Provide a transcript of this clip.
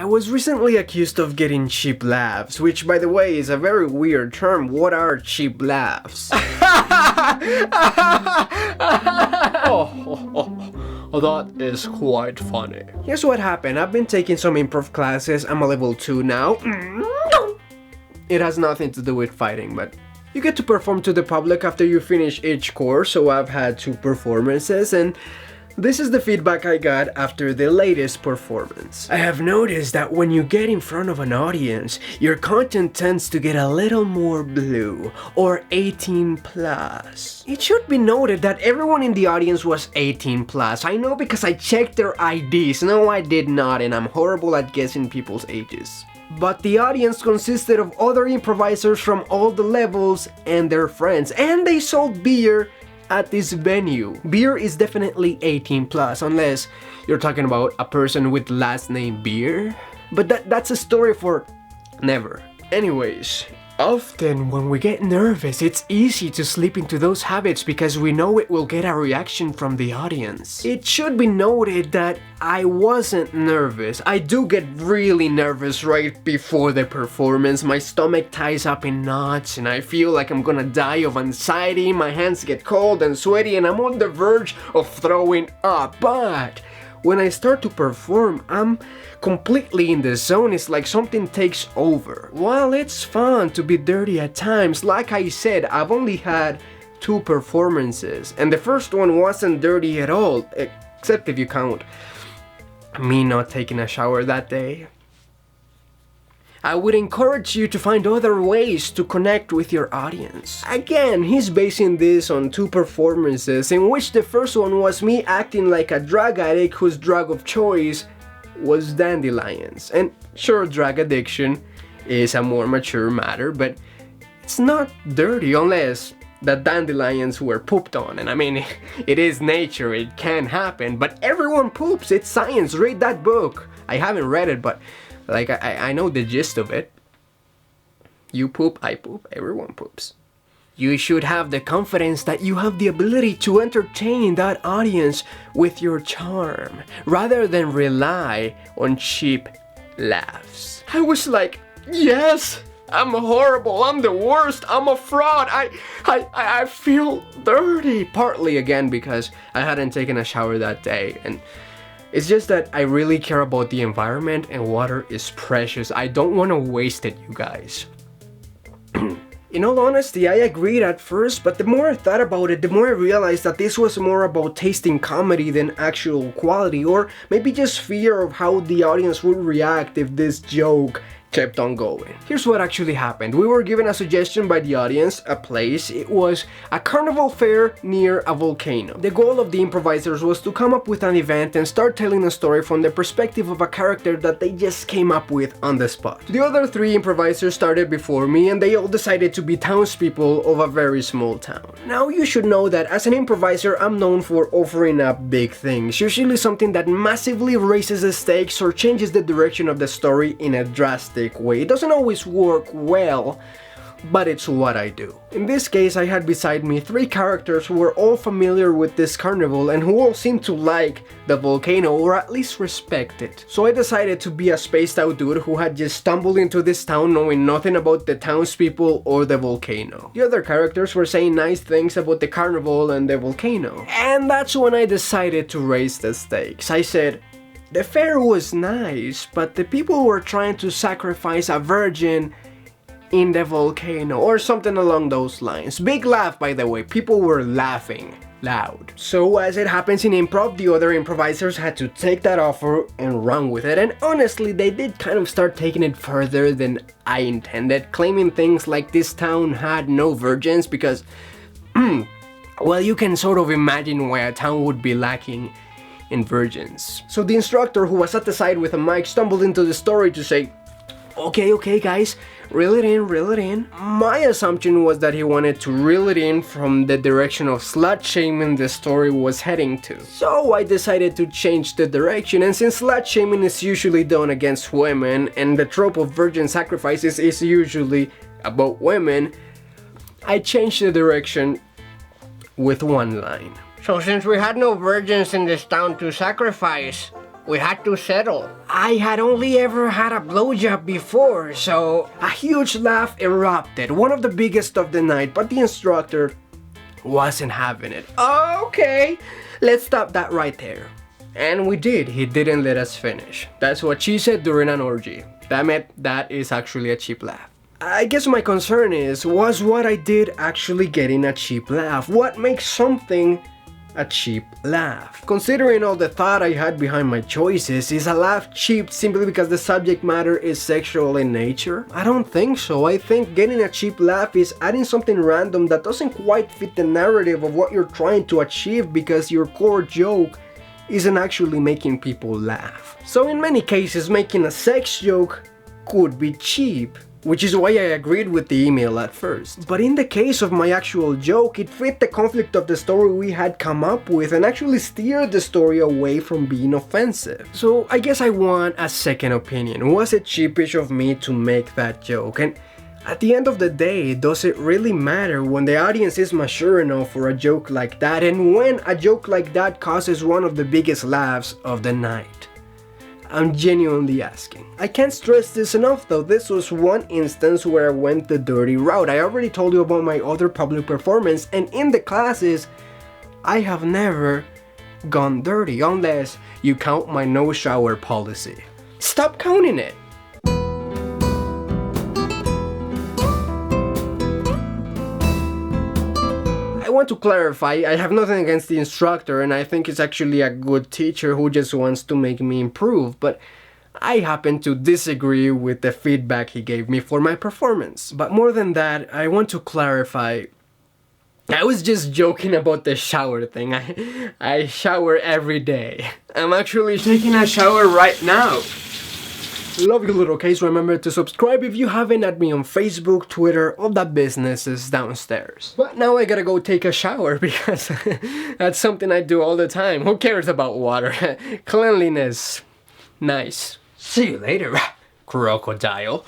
I was recently accused of getting cheap laughs, which by the way is a very weird term. What are cheap laughs? Oh, that is quite funny. Here's what happened. I've been taking some improv classes. I'm a level 2 now. It has nothing to do with fighting, but you get to perform to the public after you finish each course, so I've had 2 performances, and this is the feedback I got after the latest performance. I have noticed that when you get in front of an audience, your content tends to get a little more blue, or 18 plus. It should be noted that everyone in the audience was 18 plus. I know because I checked their IDs. No, I did not, and I'm horrible at guessing people's ages. But the audience consisted of other improvisers from all the levels and their friends, and they sold beer at this venue. Beer is definitely 18 plus, unless you're talking about a person with last name Beer. But that's a story for never. Anyways, often when we get nervous, it's easy to slip into those habits because we know it will get a reaction from the audience. It should be noted that I wasn't nervous. I do get really nervous right before the performance. My stomach ties up in knots and I feel like I'm gonna die of anxiety. My hands get cold and sweaty and I'm on the verge of throwing up. But when I start to perform, I'm completely in the zone. It's like something takes over. While it's fun to be dirty at times, like I said, I've only had 2 performances, and the first one wasn't dirty at all, except if you count me not taking a shower that day. I would encourage you to find other ways to connect with your audience. Again, he's basing this on 2 performances, in which the first one was me acting like a drug addict whose drug of choice was dandelions. And sure, drug addiction is a more mature matter, but it's not dirty unless the dandelions were pooped on. And I mean, it is nature, it can happen, but everyone poops, it's science, read that book. I haven't read it, but like, I know the gist of it. You poop, I poop, everyone poops. You should have the confidence that you have the ability to entertain that audience with your charm, rather than rely on cheap laughs. I was like, yes, I'm horrible, I'm the worst, I'm a fraud, I feel dirty. Partly again because I hadn't taken a shower that day, and it's just that I really care about the environment and water is precious. I don't want to waste it, you guys. In all honesty, I agreed at first, but the more I thought about it, the more I realized that this was more about tasting comedy than actual quality, or maybe just fear of how the audience would react if this joke kept on going. Here's what actually happened. We were given a suggestion by the audience, a place. It was a carnival fair near a volcano. The goal of the improvisers was to come up with an event and start telling a story from the perspective of a character that they just came up with on the spot. The other 3 improvisers started before me and they all decided to be townspeople of a very small town. Now you should know that as an improviser, I'm known for offering up big things, usually something that massively raises the stakes or changes the direction of the story in a drastic way. It doesn't always work well, but it's what I do. In this case, I had beside me 3 characters who were all familiar with this carnival and who all seemed to like the volcano, or at least respect it. So I decided to be a spaced out dude who had just stumbled into this town knowing nothing about the townspeople or the volcano. The other characters were saying nice things about the carnival and the volcano. And that's when I decided to raise the stakes. I said, the fair was nice, but the people were trying to sacrifice a virgin in the volcano, or something along those lines. Big laugh, by the way, people were laughing loud. So as it happens in improv, the other improvisers had to take that offer and run with it, and honestly they did kind of start taking it further than I intended, claiming things like this town had no virgins because, well, you can sort of imagine why a town would be lacking in virgins. So the instructor, who was at the side with a mic, stumbled into the story to say, okay guys, reel it in. My assumption was that he wanted to reel it in from the direction of slut shaming the story was heading to. So I decided to change the direction, and since slut shaming is usually done against women and the trope of virgin sacrifices is usually about women, I changed the direction with one line. So since we had no virgins in this town to sacrifice, We had to settle. I had only ever had a blowjob before, so a huge laugh erupted, one of the biggest of the night, but the instructor wasn't having it. Okay, let's stop that right there. And we did. He didn't let us finish. That's what she said during an orgy. Damn it, that is actually a cheap laugh. I guess my concern is, was what I did actually getting a cheap laugh? What makes something a cheap laugh? Considering all the thought I had behind my choices, is a laugh cheap simply because the subject matter is sexual in nature? I don't think so. I think getting a cheap laugh is adding something random that doesn't quite fit the narrative of what you're trying to achieve because your core joke isn't actually making people laugh. So in many cases, making a sex joke could be cheap, which is why I agreed with the email at first. But in the case of my actual joke, it fit the conflict of the story we had come up with and actually steered the story away from being offensive. So I guess I want a second opinion. Was it cheapish of me to make that joke? And at the end of the day, does it really matter when the audience is mature enough for a joke like that and when a joke like that causes one of the biggest laughs of the night? I'm genuinely asking. I can't stress this enough though, this was one instance where I went the dirty route. I already told you about my other public performance, and in the classes, I have never gone dirty unless you count my no shower policy. Stop counting it! I want to clarify, I have nothing against the instructor and I think he's actually a good teacher who just wants to make me improve, but I happen to disagree with the feedback he gave me for my performance. But more than that, I want to clarify, I was just joking about the shower thing. I shower every day. I'm actually taking a shower right now. Love you, little case. Remember to subscribe if you haven't. Add me on Facebook, Twitter, all that business is downstairs. But now I gotta go take a shower because that's something I do all the time. Who cares about water? Cleanliness. Nice. See you later, crocodile.